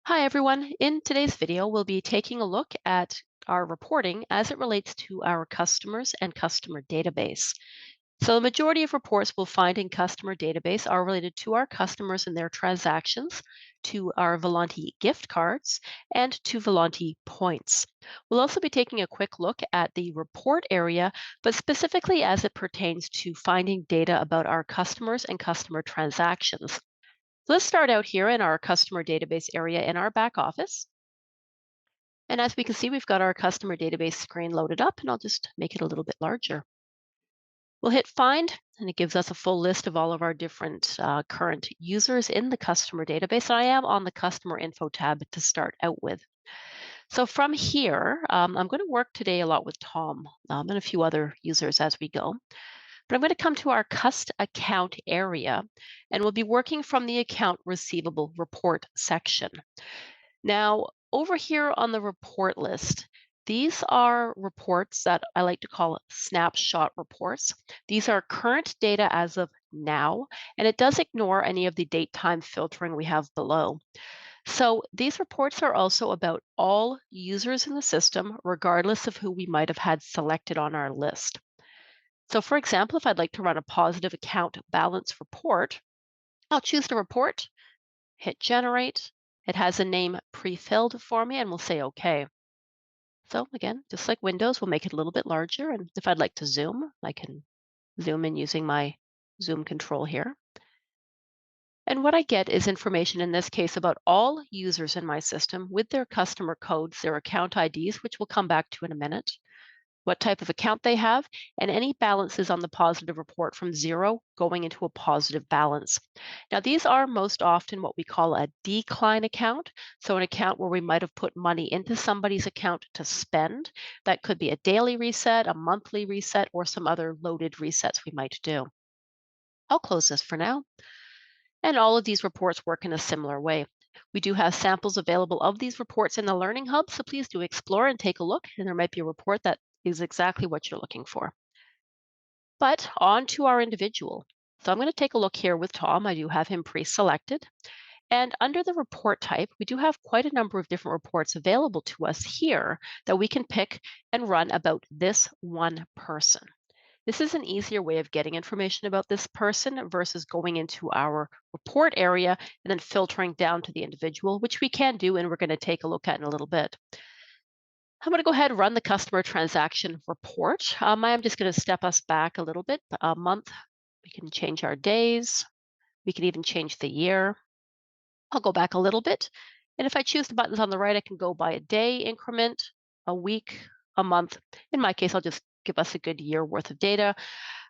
Hi, everyone. In today's video, we'll be taking a look at our reporting as it relates to our customers and customer database. So, the majority of reports we'll find in customer database are related to our customers and their transactions, to our Volanté gift cards, and to Volanté points. We'll also be taking a quick look at the report area, but specifically as it pertains to finding data about our customers and customer transactions. Let's start out here in our customer database area in our back office. And as we can see, we've got our customer database screen loaded up, and I'll just make it a little bit larger. We'll hit find, and it gives us a full list of all of our different current users in the customer database. And I am on the customer info tab to start out with. So from here, I'm going to work today a lot with Tom and a few other users as we go. But I'm going to come to our cust account area, and we'll be working from the account receivable report section. Now, over here on the report list, these are reports that I like to call snapshot reports. These are current data as of now, and it does ignore any of the date time filtering we have below. So these reports are also about all users in the system, regardless of who we might have had selected on our list. So for example, if I'd like to run a positive account balance report, I'll choose the report, hit generate. It has a name pre-filled for me, and we'll say OK. So again, just like Windows, we'll make it a little bit larger. And if I'd like to zoom, I can zoom in using my zoom control here. And what I get is information in this case about all users in my system with their customer codes, their account IDs, which we'll come back to in a minute, what type of account they have, and any balances on the positive report from zero going into a positive balance. Now, these are most often what we call a decline account. So, an account where we might have put money into somebody's account to spend. That could be a daily reset, a monthly reset, or some other loaded resets we might do. I'll close this for now. And all of these reports work in a similar way. We do have samples available of these reports in the Learning Hub, so please do explore and take a look, and there might be a report that is exactly what you're looking for. But on to our individual. So I'm going to take a look here with Tom. I do have him pre-selected. And under the report type, we do have quite a number of different reports available to us here that we can pick and run about this one person. This is an easier way of getting information about this person versus going into our report area and then filtering down to the individual, which we can do and we're going to take a look at in a little bit. I'm going to go ahead and run the customer transaction report. I'm just going to step us back a little bit, a month. We can change our days. We can even change the year. I'll go back a little bit. And if I choose the buttons on the right, I can go by a day increment, a week, a month. In my case, I'll just give us a good year worth of data.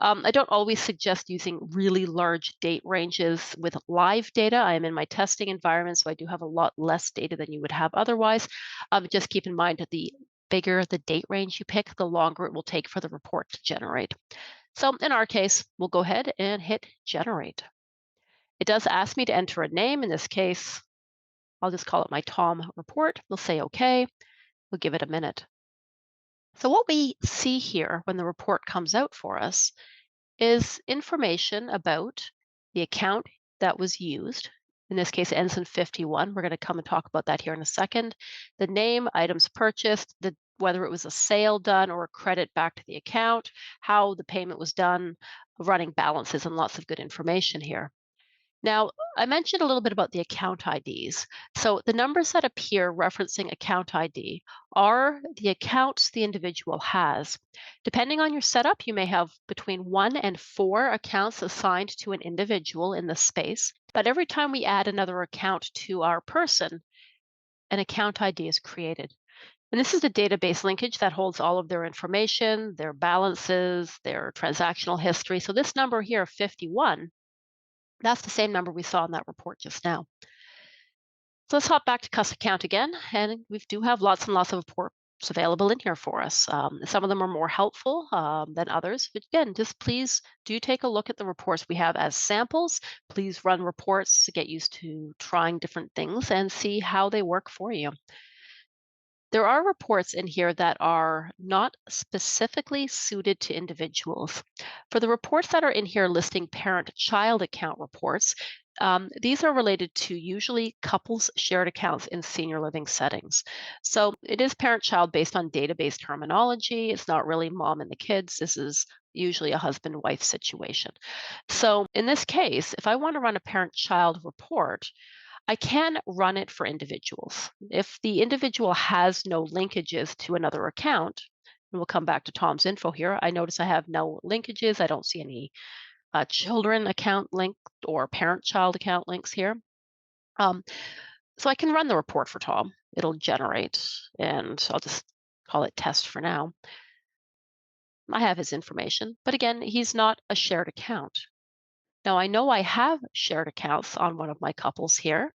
I don't always suggest using really large date ranges with live data. I am in my testing environment, so I do have a lot less data than you would have otherwise. Just keep in mind that the bigger the date range you pick, the longer it will take for the report to generate. So in our case, we'll go ahead and hit generate. It does ask me to enter a name. In this case, I'll just call it my Tom report. We'll say OK. We'll give it a minute. So what we see here when the report comes out for us is information about the account that was used. In this case, it ends in 51. We're going to come and talk about that here in a second. The name, items purchased, whether it was a sale done or a credit back to the account, how the payment was done, running balances, and lots of good information here. Now, I mentioned a little bit about the account IDs. So the numbers that appear referencing account ID are the accounts the individual has. Depending on your setup, you may have between 1 and 4 accounts assigned to an individual in the space. But every time we add another account to our person, an account ID is created. And this is the database linkage that holds all of their information, their balances, their transactional history. So this number here, 51, that's the same number we saw in that report just now. So let's hop back to custom account again, and we do have lots and lots of reports available in here for us. Some of them are more helpful than others, but again, just please do take a look at the reports we have as samples. Please run reports to get used to trying different things and see how they work for you. There are reports in here that are not specifically suited to individuals. For the reports that are in here listing parent-child account reports, These are related to usually couples shared accounts in senior living settings. So it is parent-child based on database terminology. It's not really mom and the kids. This is usually a husband-wife situation. So in this case, if I want to run a parent-child report, I can run it for individuals. If the individual has no linkages to another account, and we'll come back to Tom's info here. I notice I have no linkages. I don't see any children account link or parent-child account links here. Um, so I can run the report for Tom. It'll generate, and I'll just call it test for now. I have his information, but again, he's not a shared account. Now I know I have shared accounts on one of my couples here,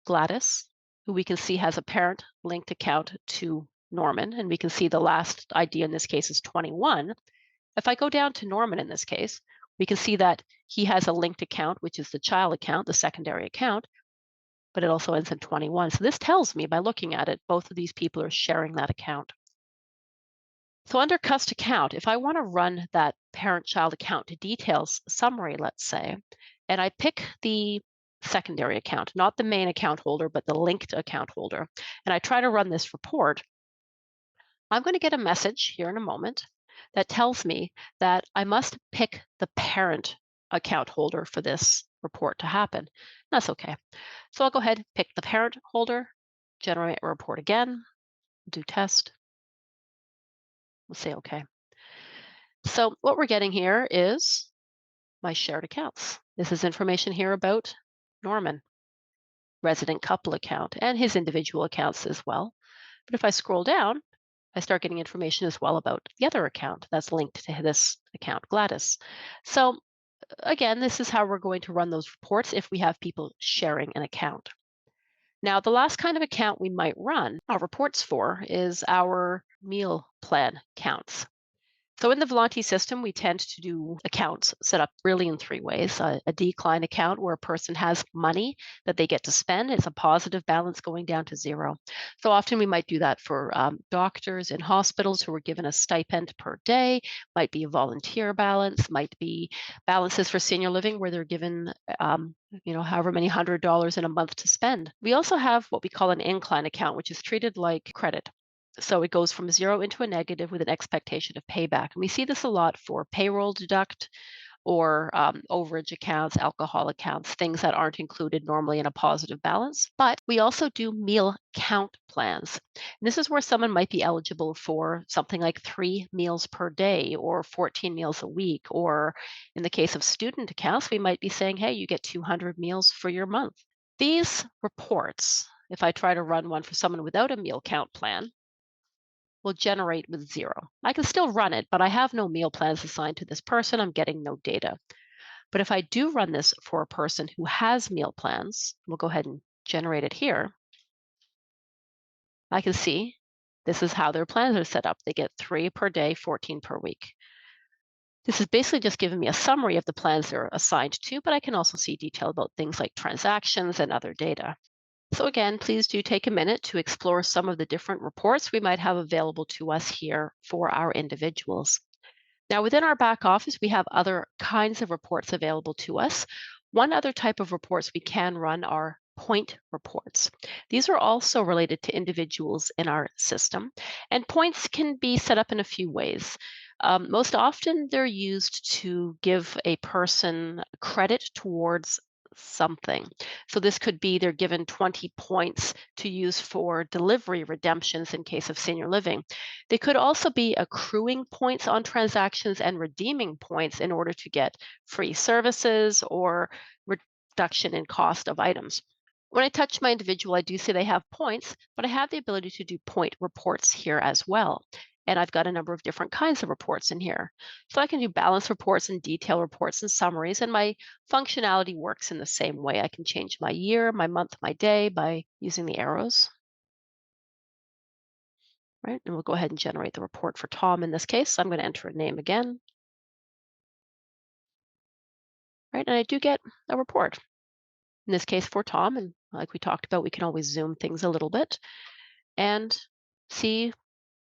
Gladys, who we can see has a parent linked account to Norman, and we can see the last ID in this case is 21. If I go down to Norman in this case, we can see that he has a linked account, which is the child account, the secondary account, but it also ends in 21. So this tells me by looking at it, both of these people are sharing that account. So under cust account, if I want to run that parent-child account to details summary, let's say, and I pick the secondary account, not the main account holder, but the linked account holder, and I try to run this report, I'm going to get a message here in a moment that tells me that I must pick the parent account holder for this report to happen. That's okay. So I'll go ahead, pick the parent holder, generate a report again, do test. We'll say okay. So what we're getting here is my shared accounts. This is information here about Norman, resident couple account, and his individual accounts as well. But if I scroll down, I start getting information as well about the other account that's linked to this account, Gladys. So again, this is how we're going to run those reports if we have people sharing an account. Now, the last kind of account we might run our reports for is our meal plan counts. So in the Volanté system, we tend to do accounts set up really in three ways. A decline account where a person has money that they get to spend. It's a positive balance going down to zero. So often we might do that for doctors in hospitals who are given a stipend per day, might be a volunteer balance, might be balances for senior living where they're given however many $100 in a month to spend. We also have what we call an incline account, which is treated like credit. So it goes from zero into a negative with an expectation of payback. And we see this a lot for payroll deduct or overage accounts, alcohol accounts, things that aren't included normally in a positive balance. But we also do meal count plans. And this is where someone might be eligible for something like 3 meals per day or 14 meals a week. Or in the case of student accounts, we might be saying, hey, you get 200 meals for your month. These reports, if I try to run one for someone without a meal count plan, will generate with zero. I can still run it, but I have no meal plans assigned to this person. I'm getting no data. But if I do run this for a person who has meal plans, we'll go ahead and generate it here. I can see this is how their plans are set up. They get 3 per day, 14 per week. This is basically just giving me a summary of the plans they're assigned to, but I can also see detail about things like transactions and other data. So again, please do take a minute to explore some of the different reports we might have available to us here for our individuals. Now, within our back office, we have other kinds of reports available to us. One other type of reports we can run are point reports. These are also related to individuals in our system, and points can be set up in a few ways. Most often, they're used to give a person credit towards something. So this could be they're given 20 points to use for delivery redemptions in case of senior living. They could also be accruing points on transactions and redeeming points in order to get free services or reduction in cost of items. When I touch my individual, I do see they have points, but I have the ability to do point reports here as well. And I've got a number of different kinds of reports in here. So I can do balance reports and detail reports and summaries, and my functionality works in the same way. I can change my year, my month, my day by using the arrows. Right, and we'll go ahead and generate the report for Tom in this case. I'm going to enter a name again. Right, and I do get a report. In this case for Tom, and like we talked about, we can always zoom things a little bit and see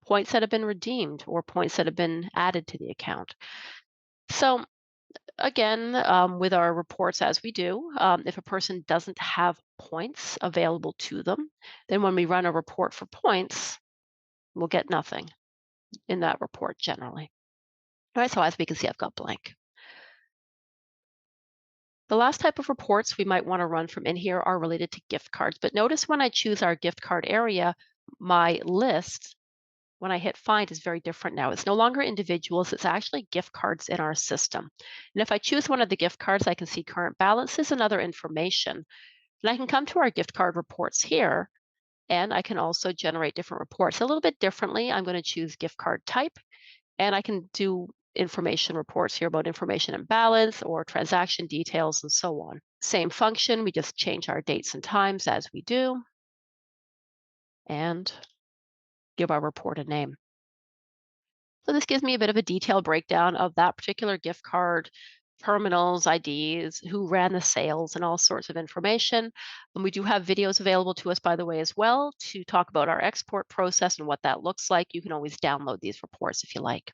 points that have been redeemed or points that have been added to the account. So again, with our reports as we do, if a person doesn't have points available to them, then when we run a report for points, we'll get nothing in that report generally. All right, so as we can see, I've got blank. The last type of reports we might want to run from in here are related to gift cards. But notice when I choose our gift card area, my list, when I hit find, is very different now. It's no longer individuals, it's actually gift cards in our system. And if I choose one of the gift cards, I can see current balances and other information. And I can come to our gift card reports here, and I can also generate different reports a little bit differently. I'm going to choose gift card type, and I can do information reports here about information and balance or transaction details and so on. Same function, we just change our dates and times as we do and give our report a name. So this gives me a bit of a detailed breakdown of that particular gift card, terminals, IDs, who ran the sales, and all sorts of information. And we do have videos available to us, by the way, as well, to talk about our export process and what that looks like. You can always download these reports if you like.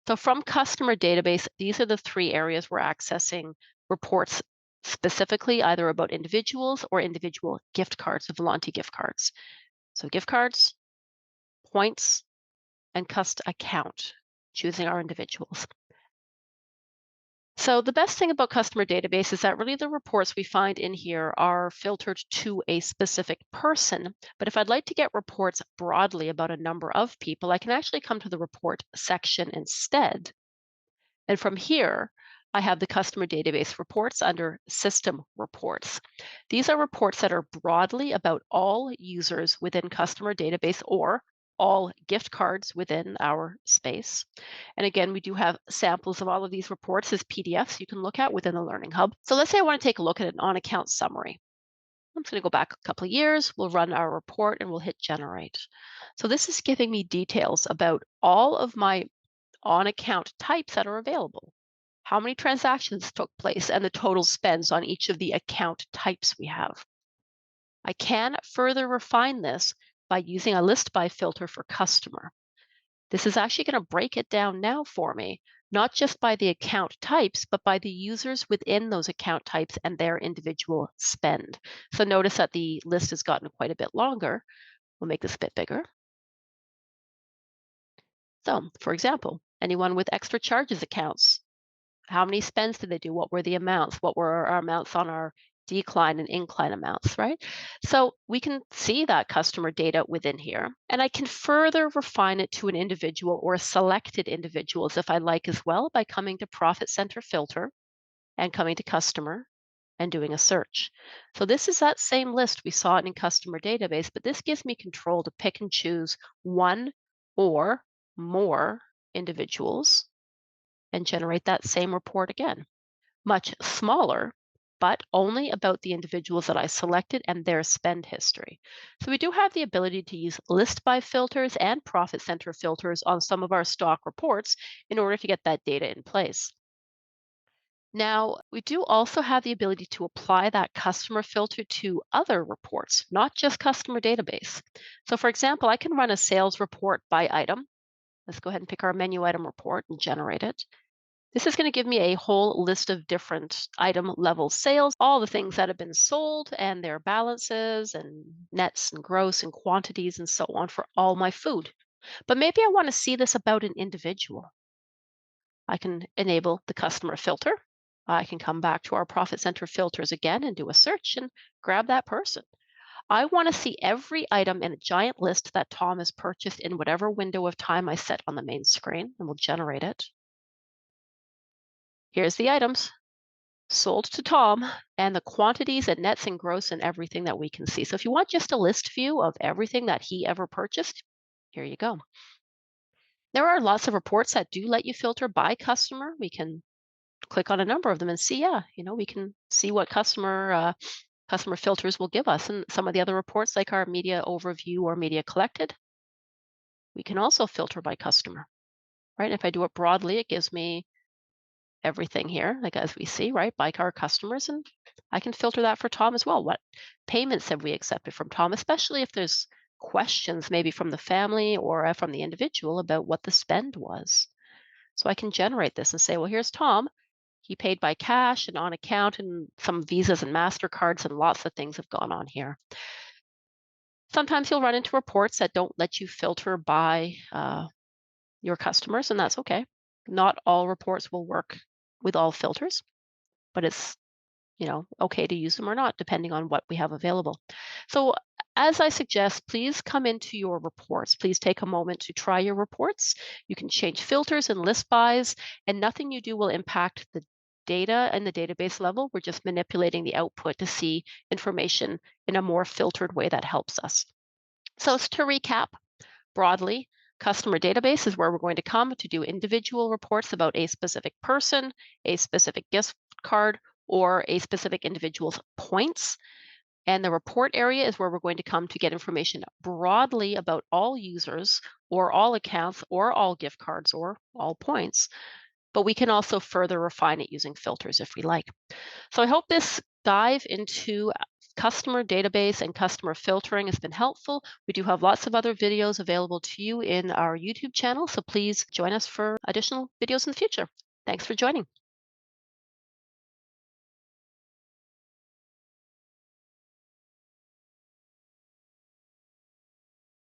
So from customer database, these are the three areas we're accessing reports specifically, either about individuals or individual gift cards, the Volanté gift cards. So gift cards, points, and cust account, choosing our individuals. So the best thing about customer database is that really the reports we find in here are filtered to a specific person. But if I'd like to get reports broadly about a number of people, I can actually come to the report section instead. And from here, I have the customer database reports under system reports. These are reports that are broadly about all users within customer database or all gift cards within our space. And again, we do have samples of all of these reports as PDFs you can look at within the Learning Hub. So let's say I want to take a look at an on-account summary. I'm just going to go back a couple of years. We'll run our report and we'll hit generate. So this is giving me details about all of my on-account types that are available, how many transactions took place, and the total spends on each of the account types we have. I can further refine this by using a list by filter for customer. This is actually going to break it down now for me, not just by the account types, but by the users within those account types and their individual spend. So notice that the list has gotten quite a bit longer. We'll make this a bit bigger. So, for example, anyone with extra charges accounts, how many spends did they do? What were the amounts? What were our amounts on our decline and incline amounts, right? So we can see that customer data within here, and I can further refine it to an individual or selected individuals if I like as well by coming to Profit Center Filter and coming to Customer and doing a search. So this is that same list we saw in customer database, but this gives me control to pick and choose one or more individuals and generate that same report again. Much smaller, but only about the individuals that I selected and their spend history. So we do have the ability to use list by filters and profit center filters on some of our stock reports in order to get that data in place. Now, we do also have the ability to apply that customer filter to other reports, not just customer database. So for example, I can run a sales report by item. Let's go ahead and pick our menu item report and generate it. This is going to give me a whole list of different item level sales, all the things that have been sold and their balances and nets and gross and quantities and so on for all my food. But maybe I want to see this about an individual. I can enable the customer filter. I can come back to our profit center filters again and do a search and grab that person. I want to see every item in a giant list that Tom has purchased in whatever window of time I set on the main screen, and we'll generate it. Here's the items sold to Tom and the quantities and nets and gross and everything that we can see. So if you want just a list view of everything that he ever purchased, here you go. There are lots of reports that do let you filter by customer. We can click on a number of them and see, yeah, we can see what customer filters will give us. And some of the other reports, like our media overview or media collected, we can also filter by customer, right? If I do it broadly, it gives me everything here, like as we see, right, by our customers. And I can filter that for Tom as well. What payments have we accepted from Tom, especially if there's questions maybe from the family or from the individual about what the spend was. So I can generate this and say, well, here's Tom. he paid by cash and on account, and some Visas and MasterCards, and lots of things have gone on here. Sometimes you'll run into reports that don't let you filter by your customers, and that's okay. Not all reports will work with all filters, but it's okay to use them or not, depending on what we have available. So, as I suggest, please come into your reports. Please take a moment to try your reports. You can change filters and list bys, and nothing you do will impact the data and the database level. We're just manipulating the output to see information in a more filtered way that helps us. So, to recap, broadly, customer database is where we're going to come to do individual reports about a specific person, a specific gift card, or a specific individual's points. And the report area is where we're going to come to get information broadly about all users or all accounts or all gift cards or all points. But we can also further refine it using filters if we like. So I hope this dive into customer database and customer filtering has been helpful. We do have lots of other videos available to you in our YouTube channel, so please join us for additional videos in the future. Thanks for joining.